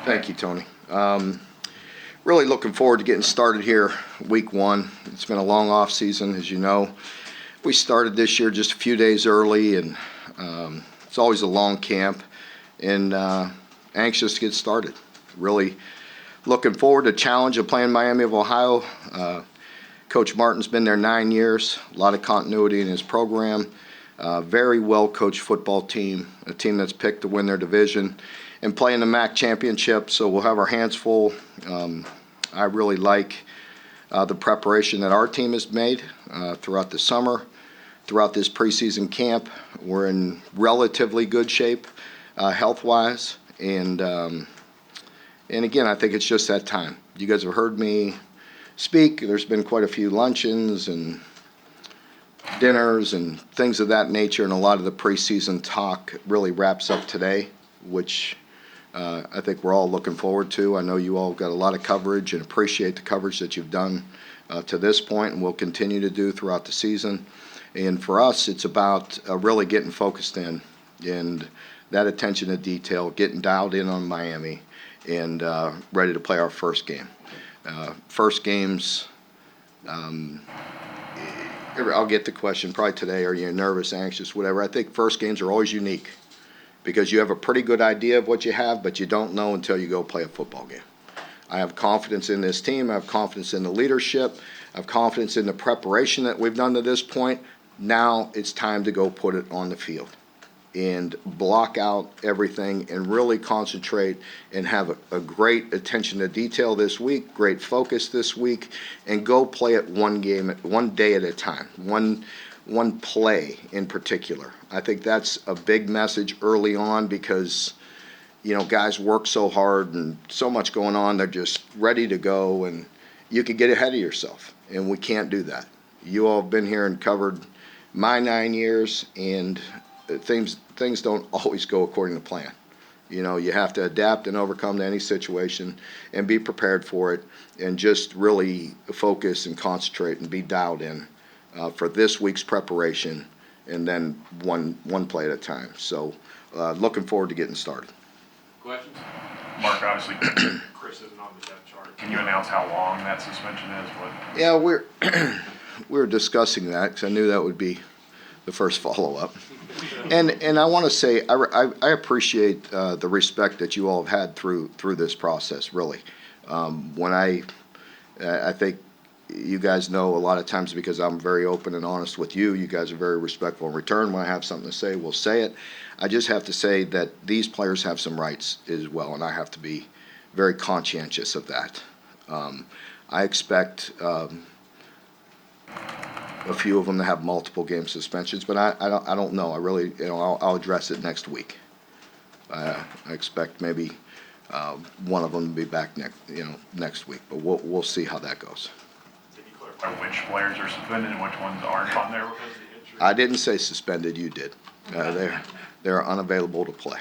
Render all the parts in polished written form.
Thank you, Tony. Really looking forward to getting started here week one. It's been a long off season, as you know. We started this year just a few days early, and it's always a long camp, and anxious to get started. Really looking forward to the challenge of playing Miami of Ohio. Coach Martin's been there 9 years, a lot of continuity in his program. Very well-coached football team, a team that's picked to win their division and play in the MAC championship, so we'll have our hands full. I really like the preparation that our team has made throughout the summer, throughout this preseason camp. We're in relatively good shape health-wise, and again, I think it's just that time. You guys have heard me speak. There's been quite a few luncheons and dinners and things of that nature, and a lot of the preseason talk really wraps up today, which I think we're all looking forward to. I know you all got a lot of coverage and appreciate the coverage that you've done to this point and will continue to do throughout the season. And for us, it's about really getting focused in and that attention to detail, getting dialed in on Miami and ready to play our first game. First games, I'll get the question probably today, are you nervous, anxious, whatever. I think first games are always unique because you have a pretty good idea of what you have, but you don't know until you go play a football game. I have confidence in this team. I have confidence in the leadership. I have confidence in the preparation that we've done to this point. Now it's time to go put it on the field and block out everything and really concentrate and have a great attention to detail this week, great focus this week, and go play it one day at a time, one play in particular. I think that's a big message early on because, you know, guys work so hard and so much going on, they're just ready to go, and you could get ahead of yourself, and we can't do that. You all have been here and covered my 9 years, and things don't always go according to plan. You know, you have to adapt and overcome to any situation and be prepared for it and just really focus and concentrate and be dialed in for this week's preparation and then one play at a time. So looking forward to getting started. Questions? Mark, obviously, Chris isn't on the depth chart. Can you announce how long that suspension is? Yeah, we're discussing that because I knew that would be the first follow-up. And I want to say I appreciate the respect that you all have had through this process, really. When I think you guys know a lot of times because I'm very open and honest with you, you guys are very respectful in return. When I have something to say, we'll say it. I just have to say that these players have some rights as well, and I have to be very conscientious of that. I expect a few of them to have multiple game suspensions, but I don't know. I really, I'll address it next week. I expect maybe one of them to be back next week, but we'll see how that goes. Did you clarify which players are suspended and which ones aren't on there because of the injury? I didn't say suspended. You did. They're unavailable to play.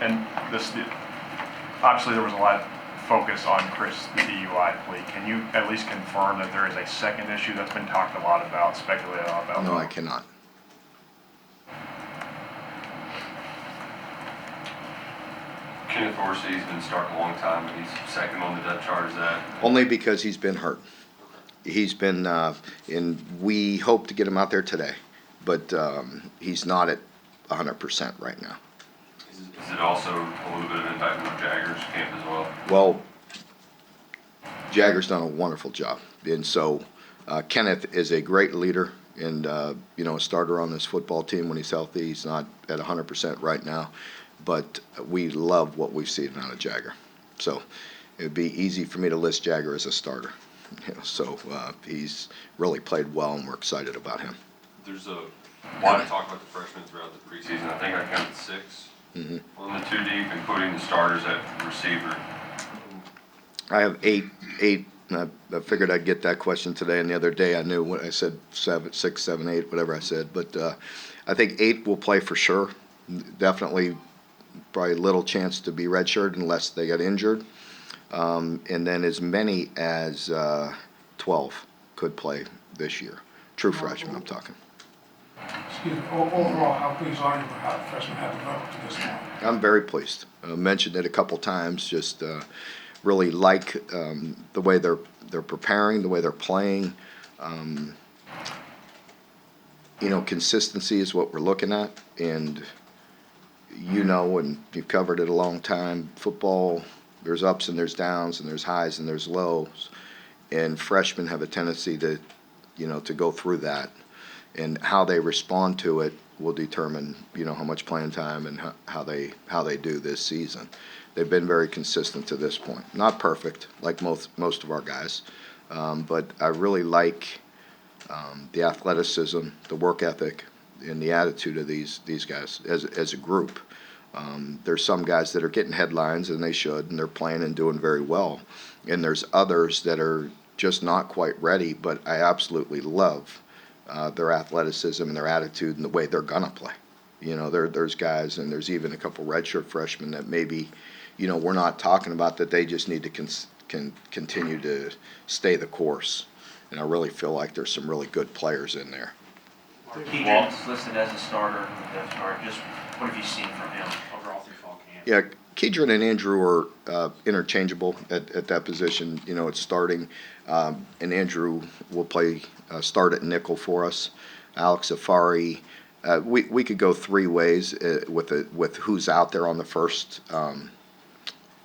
And obviously there was a lot of focus on Chris, the DUI plea. Can you at least confirm that there is a second issue that's been talked a lot about, speculated about? No, I cannot. Kenneth Dorsey's been starting a long time, and he's second on the depth chart. Is that Only because he's been hurt. He's been, and we hope to get him out there today, but he's not at 100% right now. Is it also a little bit of impact on Jagger's camp as well? Well, Jagger's done a wonderful job, and so Kenneth is a great leader and a starter on this football team when he's healthy. He's not at 100% right now, but we love what we've seen out of Jagger. So it would be easy for me to list Jagger as a starter. So he's really played well, and we're excited about him. There's a lot of talk about the freshmen throughout the preseason. I think I counted 6 on the 2 deep, including the starters at receiver. I have eight. I figured I'd get that question today, and the other day I knew what I said, 6, 7, 8, whatever I said. But I think 8 will play for sure. Definitely, probably little chance to be redshirted unless they get injured. And then as many as 12 could play this year. True freshmen, I'm talking. Excuse me, overall, how pleased are you with how the freshmen have developed to this point? I'm very pleased. Mentioned it a couple times, just really like the way they're preparing, the way they're playing. Consistency is what we're looking at, and and you've covered it a long time, football, there's ups and there's downs and there's highs and there's lows, and freshmen have a tendency to go through that, and how they respond to it will determine, how much playing time and how they do this season. They've been very consistent to this point. Not perfect, like most of our guys, but I really like the athleticism, the work ethic, and the attitude of these guys as a group. There's some guys that are getting headlines, and they should, and they're playing and doing very well. And there's others that are just not quite ready, but I absolutely love their athleticism and their attitude and the way they're gonna play. There's guys, and there's even a couple redshirt freshmen that maybe, we're not talking about, that they just need to continue to stay the course. And I really feel like there's some really good players in there. Keegan's listed as a starter in the depth chart. Just what have you seen from him overall through fall camp? Yeah, Kedron and Andrew are interchangeable at that position. It's starting, and Andrew will start at nickel for us. Alex Safari, we could go three ways with who's out there on the first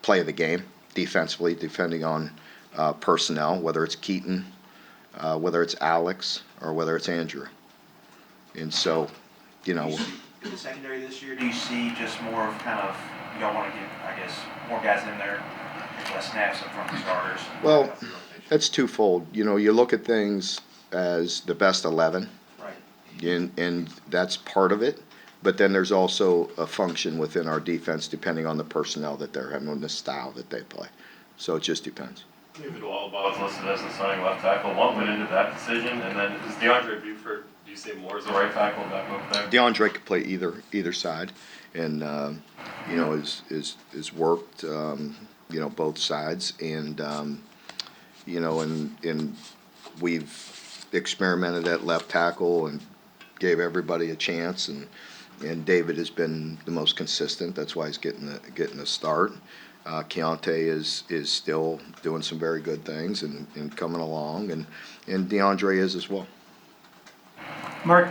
play of the game defensively, depending on personnel, whether it's Keaton, whether it's Alex, or whether it's Andrew. And so, In the secondary this year, do you see just more of y'all want to get, I guess, more guys in there, less snaps up front of starters? Well, that's twofold. You look at things as the best 11, right, and that's part of it. But then there's also a function within our defense depending on the personnel that they're having and the style that they play. So it just depends. David Wallabaugh is listed as the starting left tackle. What went into that decision? And then is DeAndre Buford, do you see more as the right tackle in that move there? DeAndre could play either side, and is worked both sides, and and we've experimented at left tackle and gave everybody a chance, and David has been the most consistent. That's why he's getting the start. Keontae is still doing some very good things and coming along, and DeAndre is as well. Mark,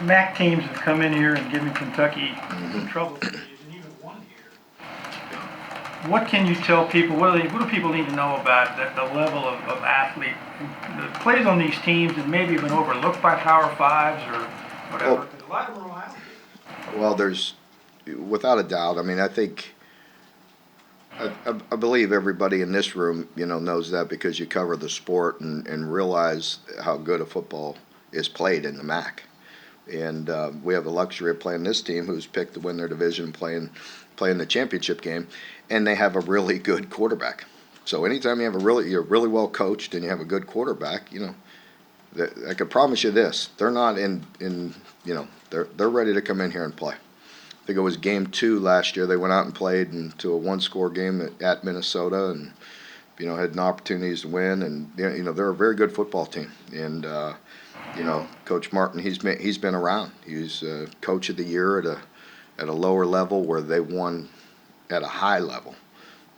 MAC teams have come in here and given Kentucky some trouble, And even one here. What can you tell people? What do people need to know about the level of athlete that plays on these teams and maybe been overlooked by Power Fives or whatever? Well, 'Cause a lot of them are Ohio kids. Well, there's, without a doubt, I believe everybody in this room, knows that because you cover the sport and realize how good a football is played in the MAC. And we have the luxury of playing this team who's picked to win their division, playing the championship game, and they have a really good quarterback. So anytime you have you're really well coached and you have a good quarterback, I can promise you this: they're not they're ready to come in here and play. I think it was game 2 last year. They went out and played into a one-score game at Minnesota, and had an opportunities to win. And they're a very good football team. And Coach Martin, he's been around. He's Coach of the Year at a lower level where they won at a high level.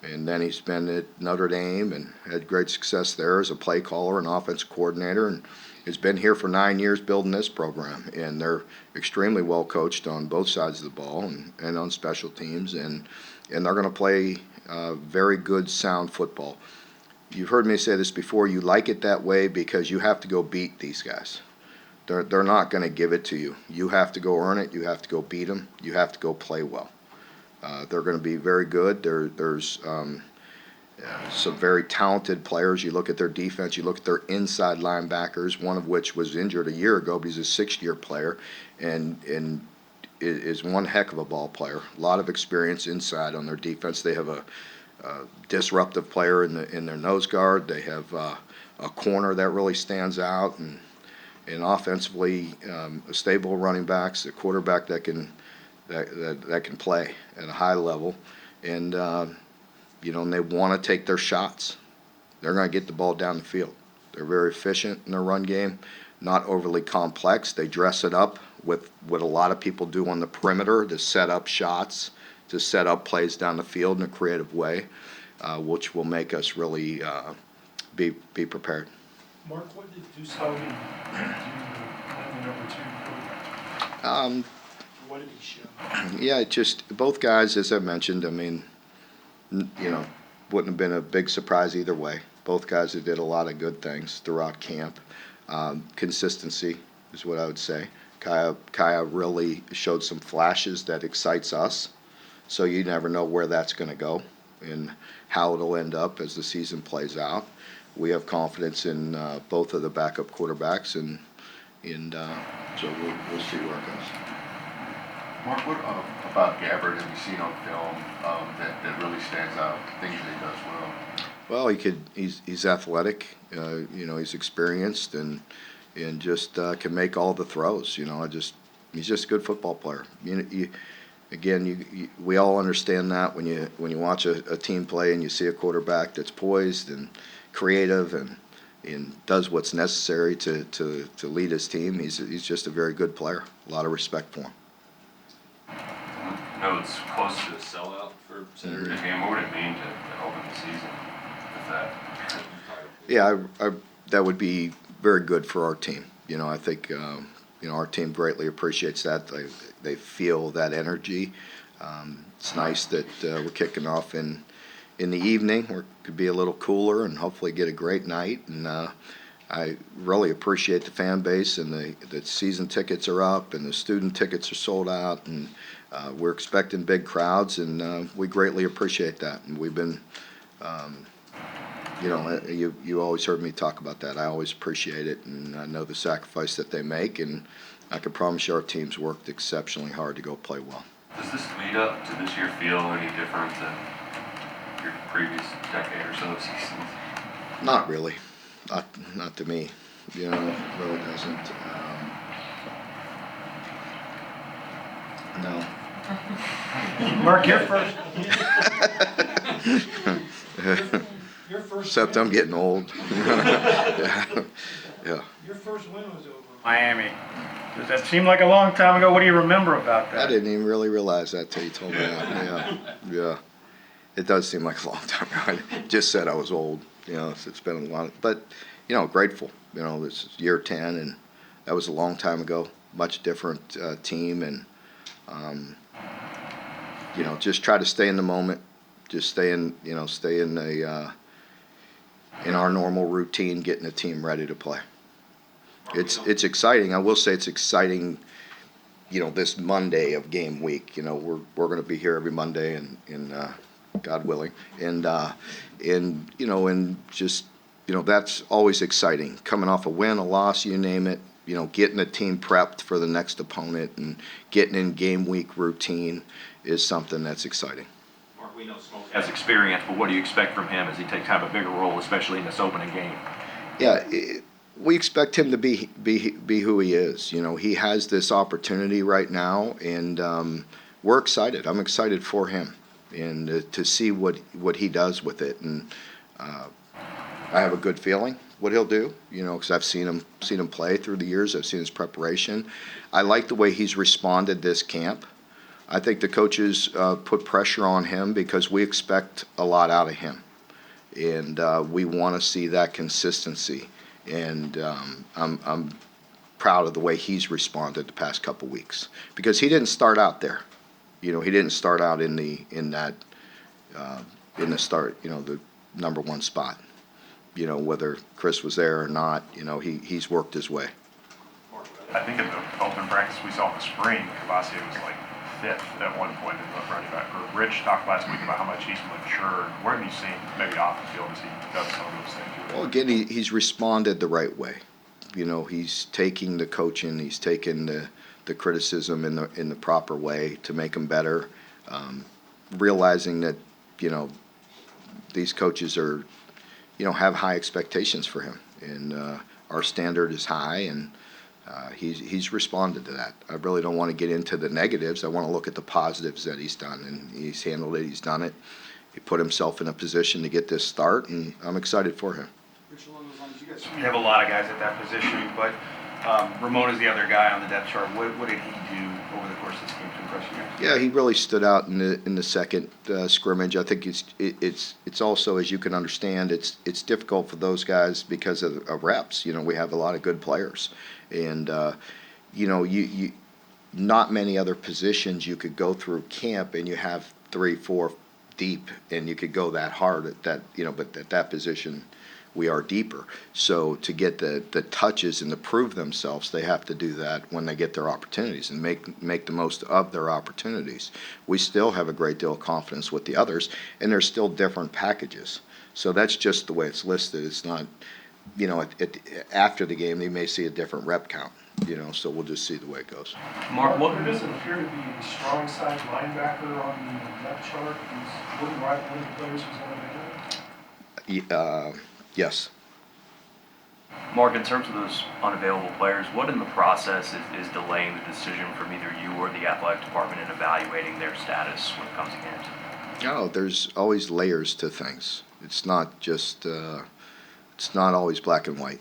And then he's been at Notre Dame and had great success there as a play caller and offensive coordinator, and has been here for 9 years building this program. And they're extremely well coached on both sides of the ball and on special teams, and they're going to play very good, sound football. You've heard me say this before. You like it that way because you have to go beat these guys. They're not going to give it to you. You have to go earn it. You have to go beat them. You have to go play well. They're going to be very good. There's some very talented players. You look at their defense. You look at their inside linebackers, one of which was injured a year ago, but he's a 6th-year player and is one heck of a ball player. A lot of experience inside on their defense. They have a disruptive player in their nose guard. They have a corner that really stands out, and offensively, a stable running backs, a quarterback that can play at a high level, and and they want to take their shots. They're going to get the ball down the field. They're very efficient in their run game, not overly complex. They dress it up with what a lot of people do on the perimeter to set up shots, to set up plays down the field in a creative way, which will make us really be prepared. Mark, what did Dusaugen do when the number 2 quarterback? What did he show? Yeah, just both guys, as I mentioned, I mean, wouldn't have been a big surprise either way. Both guys that did a lot of good things throughout camp. Consistency is what I would say. Kaya really showed some flashes that excites us, so you never know where that's going to go and how it'll end up as the season plays out. We have confidence in both of the backup quarterbacks, and so we'll see where it goes. Mark, what about Gabbard have you seen on film that really stands out, things that he does well? Well, he's athletic, he's experienced and just can make all the throws. He's just a good football player. We all understand that when you watch a team play and you see a quarterback that's poised and creative and does what's necessary to lead his team. He's just a very good player. A lot of respect for him. I know it's close to a sellout for Saturday's game. What would it mean to open the season with that? Yeah, that would be very good for our team. I think our team greatly appreciates that. They feel that energy. It's nice that we're kicking off in the evening, where it could be a little cooler and hopefully get a great night. And I really appreciate the fan base, and the season tickets are up and the student tickets are sold out, and we're expecting big crowds, and we greatly appreciate that. And we've been, you always heard me talk about that. I always appreciate it, and I know the sacrifice that they make, and I can promise you our team's worked exceptionally hard to go play well. Does this lead up to this year feel any different than your previous decade or so of seasons? Not really. Not to me. It really doesn't. No. Mark, you're first. Your first Except win, I'm getting old. Yeah. Your first win was over. Miami. Does that seem like a long time ago? What do you remember about that? I didn't even really realize that till you told me that. Yeah. It does seem like a long time ago. I just said I was old. It's been a long, but grateful. This is year 10, and that was a long time ago. Much different team, and just try to stay in the moment. Just stay in our normal routine, getting the team ready to play. It's exciting. I will say it's exciting. This Monday of game week. We're going to be here every Monday, and God willing, and just that's always exciting. Coming off a win, a loss, you name it. Getting the team prepped for the next opponent and getting in game week routine is something that's exciting. Mark, we know Smoke has experience, but what do you expect from him as he takes kind of a bigger role, especially in this opening game? Yeah, we expect him to be who he is. He has this opportunity right now, and we're excited. I'm excited for him and to see what he does with it. And I have a good feeling what he'll do, because I've seen him play through the years. I've seen his preparation. I like the way he's responded this camp. I think the coaches put pressure on him because we expect a lot out of him, and we want to see that consistency. And I'm proud of the way he's responded the past couple weeks, because he didn't start out there. He didn't start out in the start. The number one spot. Whether Chris was there or not, he's worked his way. I think in the open practice we saw in the spring, Cavassier was like 5th at one point in the running back group. Rich talked last week about how much he's matured. Where have you seen maybe off the field as he does some of those things? Well, again, he's responded the right way. He's taking the coaching, he's taking the criticism in the proper way to make him better. Realizing that these coaches are have high expectations for him, and our standard is high, and he's responded to that. I really don't want to get into the negatives. I want to look at the positives that he's done, and he's handled it. He's done it. He put himself in a position to get this start, and I'm excited for him. You have a lot of guys at that position, but Ramona's the other guy on the depth chart. What did he do over the course of this game to impress you guys? Yeah, he really stood out in the second scrimmage. I think it's also, as you can understand, it's difficult for those guys because of reps. You know, we have a lot of good players, and you know, you not many other positions you could go through camp and you have 3, 4 deep, and you could go that hard at that. You know, but at that position, we are deeper. So to get the touches and to prove themselves, they have to do that when they get their opportunities and make the most of their opportunities. We still have a great deal of confidence with the others, and there's still different packages. So that's just the way it's listed. It's not, you know, after the game, you may see a different rep count, you know, so we'll just see the way it goes. Mark, what, There doesn't appear to be a strong side linebacker on the depth chart. Is Wooden Wright one of the players who's unavailable? Yes. Mark, in terms of those unavailable players, what in the process is delaying the decision from either you or the athletic department in evaluating their status when it comes to games? No, there's always layers to things. It's not just, it's not always black and white.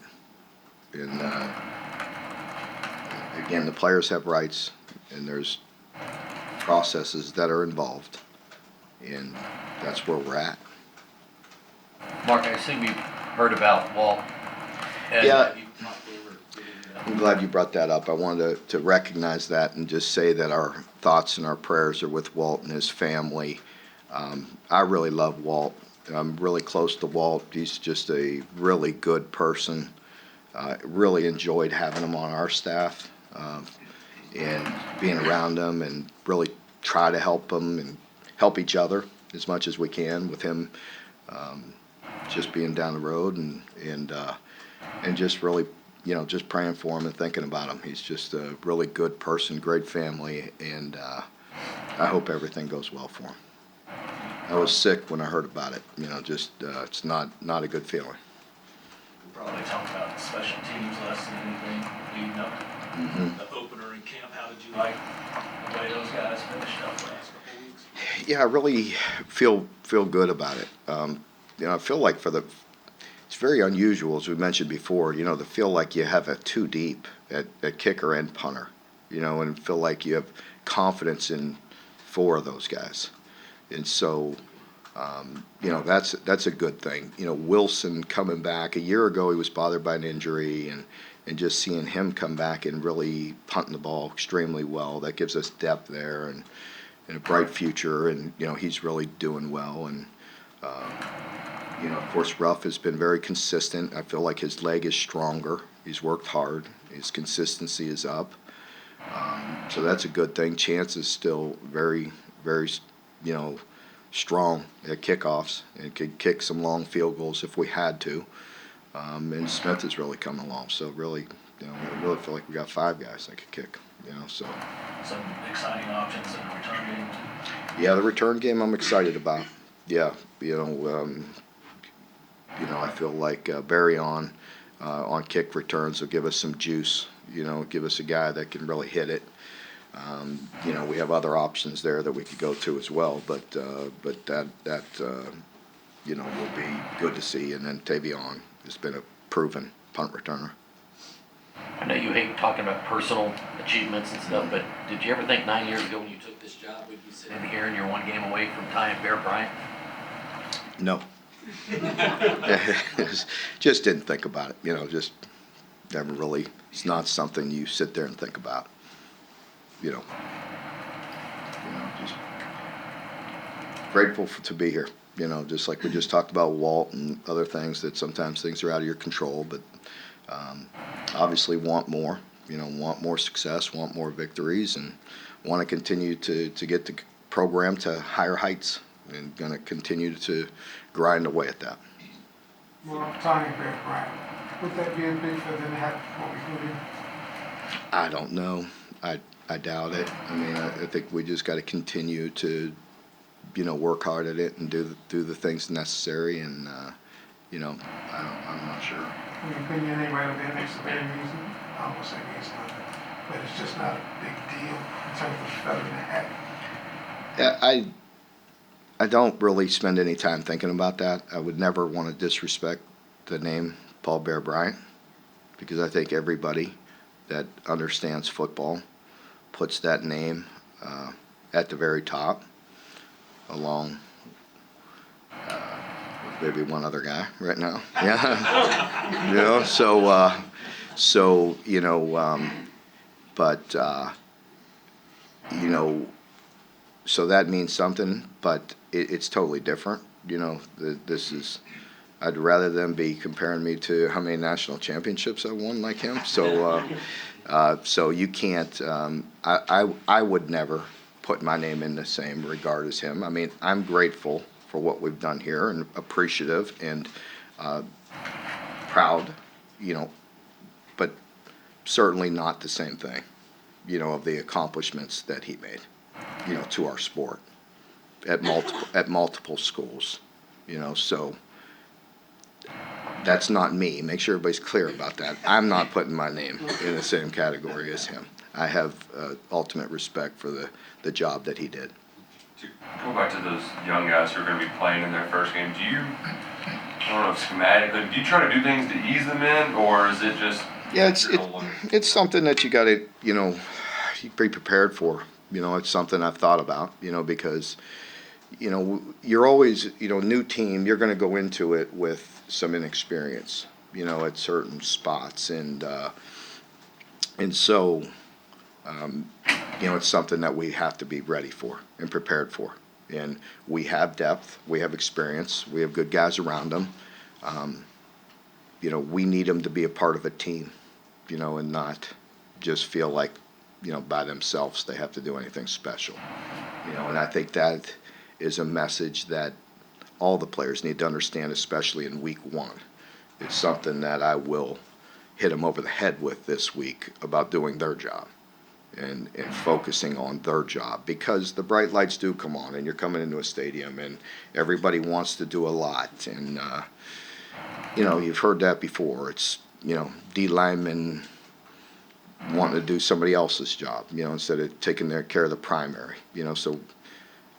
And again, the players have rights, and there's processes that are involved, and that's where we're at. Mark, I assume you've heard about Walt. And Yeah. I'm glad you brought that up. I wanted to recognize that and just say that our thoughts and our prayers are with Walt and his family. I really love Walt. I'm really close to Walt. He's just a really good person. Really enjoyed having him on our staff and being around him, and really try to help him and help each other as much as we can with him. Just being down the road and just really, you know, just praying for him and thinking about him. He's just a really good person, great family, and I hope everything goes well for him. I was sick when I heard about it. You know, just it's not a good feeling. We'll probably talk about special teams less than anything leading up to the opener in camp. How did you like the way those guys finished up the last couple of weeks? Yeah, I really feel good about it. You know, I feel like it's very unusual, as we mentioned before, you know, to feel like you have a 2 deep at kicker and punter, you know, and feel like you have confidence in 4 of those guys. And so, you know, that's a good thing. You know, Wilson coming back, a year ago he was bothered by an injury, and just seeing him come back and really punting the ball extremely well, that gives us depth there and a bright future, and, you know, he's really doing well. And you know, of course, Ruff has been very consistent. I feel like his leg is stronger. He's worked hard. His consistency is up. So that's a good thing. Chance is still very, very, you know, strong at kickoffs and could kick some long field goals if we had to. And Smith has really come along. So really, you know, I really feel like we got 5 guys that could kick, you know, so. Some exciting options in the return game. Yeah, the return game I'm excited about. Yeah, you know, I feel like Barry on kick returns will give us some juice. You know, give us a guy that can really hit it. You know, we have other options there that we could go to as well, but that you know, will be good to see. And then Tavion has been a proven punt returner. I know you hate talking about personal achievements and stuff, but did you ever think 9 years ago when you took this job, we'd be sitting here and you're 1 game away from tying Bear Bryant? No. Just didn't think about it, you know, just never really, it's not something you sit there and think about, you know, just grateful to be here, you know, just like we just talked about Walt and other things, that sometimes things are out of your control, but obviously want more, you know, want more success, want more victories, and want to continue to get the program to higher heights, and going to continue to grind away at that. Mark, tying Bear Bryant. Would that be a big for them to have what we put in? I don't know. I doubt it. I mean, I think we just got to continue to, you know, work hard at it and do the things necessary. And you know, I'm not sure. In your opinion, anyway, that makes a very reason. I won't say means nothing, but it's just not a big deal in terms of feathering the hat. Yeah, I don't really spend any time thinking about that. I would never want to disrespect the name Paul Bear Bryant, because I think everybody that understands football, puts that name at the very top, along with maybe one other guy right now. Yeah, but so that means something. But it's totally different. This is. I'd rather them be comparing me to how many national championships I won like him. So you can't. I would never put my name in the same regard as him. I mean, I'm grateful for what we've done here and appreciative and proud, but certainly not the same thing, of the accomplishments that he made, to our sport at multiple schools, so. That's not me. Make sure everybody's clear about that. I'm not putting my name in the same category as him. I have ultimate respect for the job that he did. To go back to those young guys who are going to be playing in their first game, I don't know, schematically, do you try to do things to ease them in, or is it just... Yeah, it's something that you got to, be prepared for. It's something I've thought about, because, you're always, new team, you're going to go into it with some inexperience, at certain spots, and so, it's something that we have to be ready for and prepared for. And we have depth, we have experience, we have good guys around them. We need them to be a part of a team, and not just feel like, by themselves they have to do anything special. And I think that is a message that all the players need to understand, especially in week one. It's something that I will hit them over the head with this week about doing their job and focusing on their job, because the bright lights do come on and you're coming into a stadium and everybody wants to do a lot. And, you've heard that before. It's, D linemen wanting to do somebody else's job, instead of taking care of the primary, so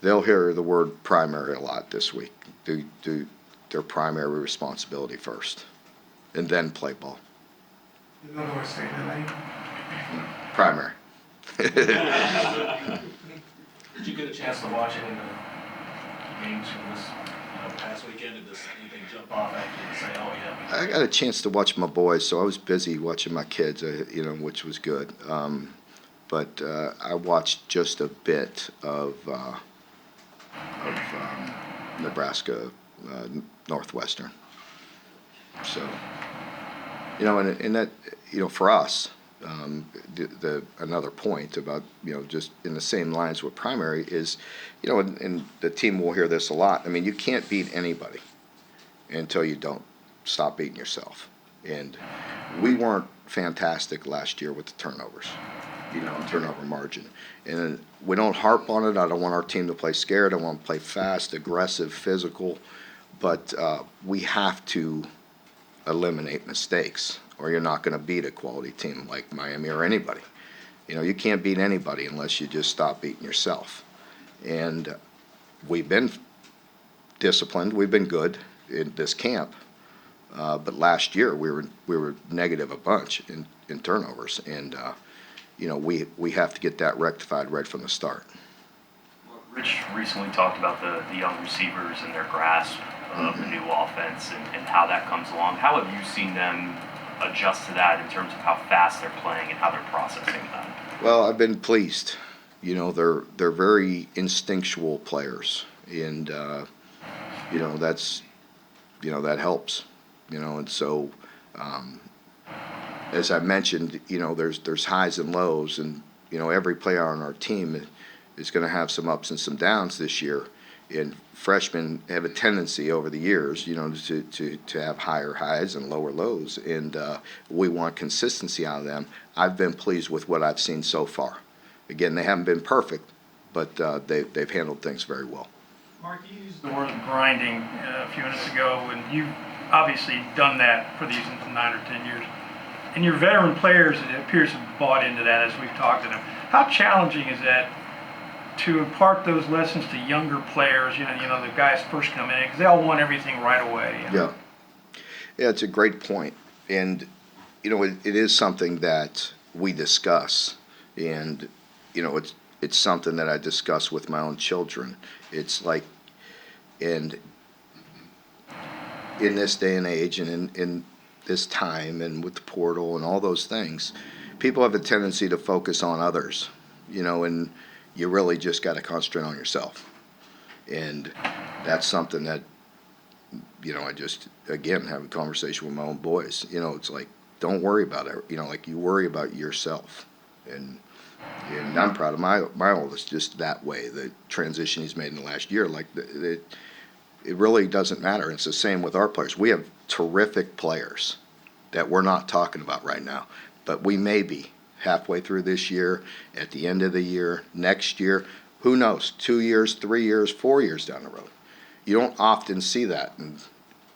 they'll hear the word primary a lot this week. Do their primary responsibility first, and then play ball. You know what state they're in? Primary. Did you get a chance to watch any of the games from this past weekend? Did anything jump off at you and say, oh yeah? I got a chance to watch my boys, so I was busy watching my kids, which was good. But I watched just a bit of Nebraska Northwestern. So, and that, for us, another point about, just in the same lines with primary is, and the team will hear this a lot. I mean, you can't beat anybody until you don't stop beating yourself. And we weren't fantastic last year with the turnovers, turnover margin. And we don't harp on it. I don't want our team to play scared. I want to play fast, aggressive, physical. But we have to eliminate mistakes, or you're not going to beat a quality team like Miami or anybody. You can't beat anybody unless you just stop beating yourself. And we've been disciplined. We've been good in this camp. But last year we were negative a bunch in turnovers, and we have to get that rectified right from the start. Rich recently talked about the young receivers and their grasp of the new offense and how that comes along. How have you seen them adjust to that in terms of how fast they're playing and how they're processing that? Well, I've been pleased. They're very instinctual players, and that's that helps. And so as I mentioned, there's highs and lows, and every player on our team is going to have some ups and some downs this year. And freshmen have a tendency over the years, to have higher highs and lower lows, and we want consistency out of them. I've been pleased with what I've seen so far. Again, they haven't been perfect, but they've handled things very well. Mark, you used the word grinding a few minutes ago, and you've obviously done that for these 9 or 10 years. And your veteran players, it appears, have bought into that as we've talked to them. How challenging is that to impart those lessons to younger players, the guys first come in, because they all want everything right away. Yeah, it's a great point. And, it is something that we discuss, and it's something that I discuss with my own children. It's like, and in this day and age, and in this time, and with the portal and all those things, people have a tendency to focus on others, and you really just got to concentrate on yourself. And that's something that, I just, again, have a conversation with my own boys. It's like, don't worry about it. Like, you worry about yourself. And I'm proud of my oldest, just that way, the transition he's made in the last year. Like, it really doesn't matter. It's the same with our players. We have terrific players that we're not talking about right now, but we may be halfway through this year, at the end of the year, next year. Who knows? 2 years, 3 years, 4 years down the road. You don't often see that, and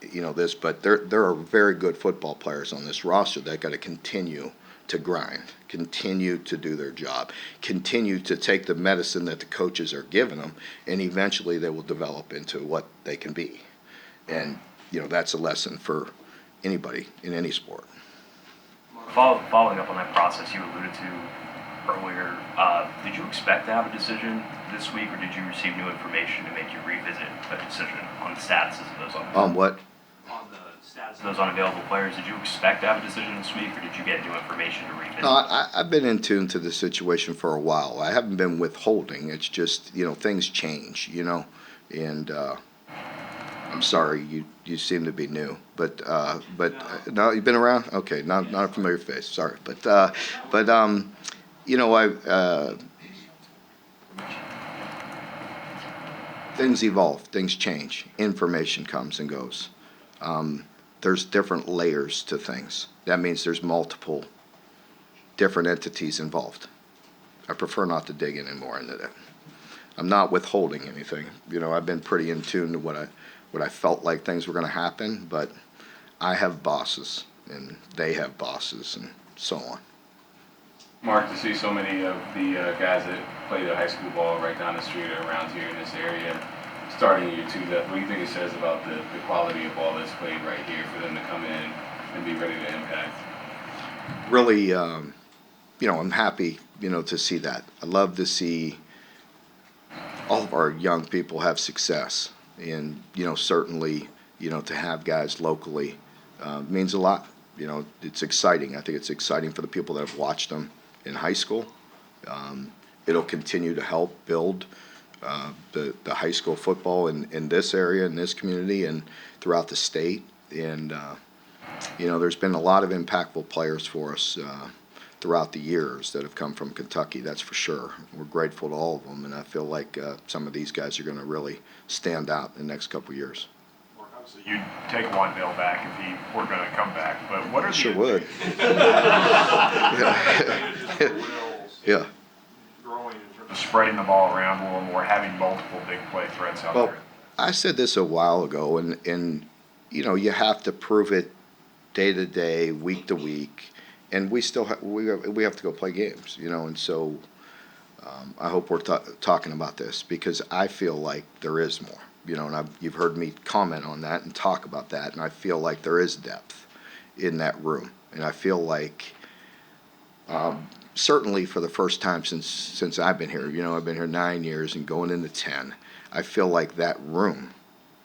this, but there are very good football players on this roster that got to continue to grind, continue to do their job, continue to take the medicine that the coaches are giving them, and eventually they will develop into what they can be. And that's a lesson for anybody in any sport. Following up on that process you alluded to earlier, did you expect to have a decision this week, or did you receive new information to make you revisit a decision on the statuses of those unavailable? On what? On the status of those unavailable players, did you expect to have a decision this week, or did you get new information to revisit? No, I've been in tune to the situation for a while. I haven't been withholding. It's just, things change, and I'm sorry, you seem to be new, but no, you've been around? Okay, not a familiar face, sorry. But things evolve, things change, information comes and goes. There's different layers to things. That means there's multiple different entities involved. I prefer not to dig in any more into that. I'm not withholding anything. I've been pretty in tune to what I felt like things were going to happen, but I have bosses, and they have bosses, and so on. Mark, to see so many of the guys that play the high school ball right down the street or around here in this area, starting year 2 left, what do you think it says about the quality of ball that's played right here for them to come in and be ready to impact? Really, I'm happy, to see that. I love to see all of our young people have success. And, certainly, to have guys locally means a lot. It's exciting. I think it's exciting for the people that have watched them in high school. It'll continue to help build the high school football in this area, in this community, and throughout the state. And, there's been a lot of impactful players for us throughout the years that have come from Kentucky, that's for sure. We're grateful to all of them, and I feel like some of these guys are going to really stand out in the next couple of years. Obviously, you'd take Wandale back if he were going to come back, but what are the... Sure would. Yeah. Growing in terms of spreading the ball around a little more, having multiple big play threats out there? I said this a while ago, and you have to prove it day to day, week to week, and we still we have to go play games, and so I hope we're talking about this because I feel like there is more, and you've heard me comment on that and talk about that, and I feel like there is depth in that room, and I feel like certainly for the first time since I've been here, I've been here 9 years and going into 10, I feel like that room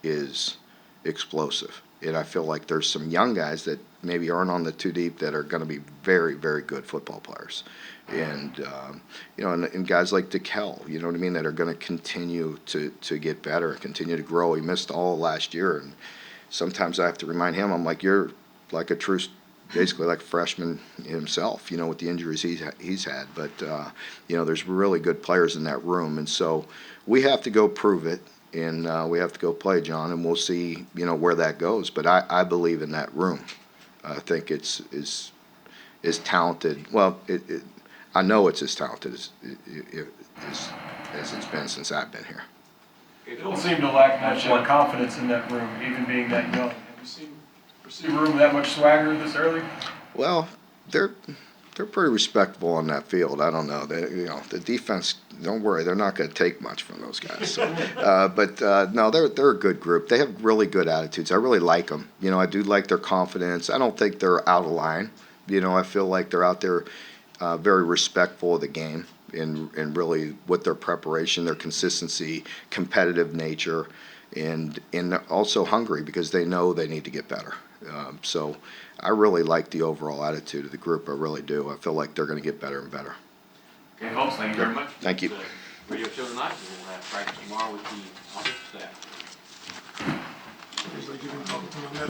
is explosive. And I feel like there's some young guys that maybe aren't on the 2 deep that are going to be very, very good football players. And, and guys like DeKel, you know what I mean, that are going to continue to get better and continue to grow. He missed all last year. And sometimes I have to remind him, I'm like, you're like a true, basically like a freshman himself, with the injuries he's had. But, there's really good players in that room. And so we have to go prove it. And we have to go play, John, and we'll see, where that goes. But I believe in that room. I think it's is talented. Well, I know it's as talented as it's been since I've been here. It don't seem to lack much confidence in that room, even being that young. Have you seen a room with that much swagger this early? Well, they're pretty respectable on that field. I don't know. The defense, don't worry, they're not going to take much from those guys. So, no, they're a good group. They have really good attitudes. I really like them. I do like their confidence. I don't think they're out of line. I feel like they're out there very respectful of the game and really with their preparation, their consistency, competitive nature, and also hungry because they know they need to get better. So I really like the overall attitude of the group. I really do. I feel like they're going to get better and better. Okay, folks, thank you very much. Thank you. That's the radio show tonight. We'll have practice tomorrow with the office staff. Usually give him a couple of minutes.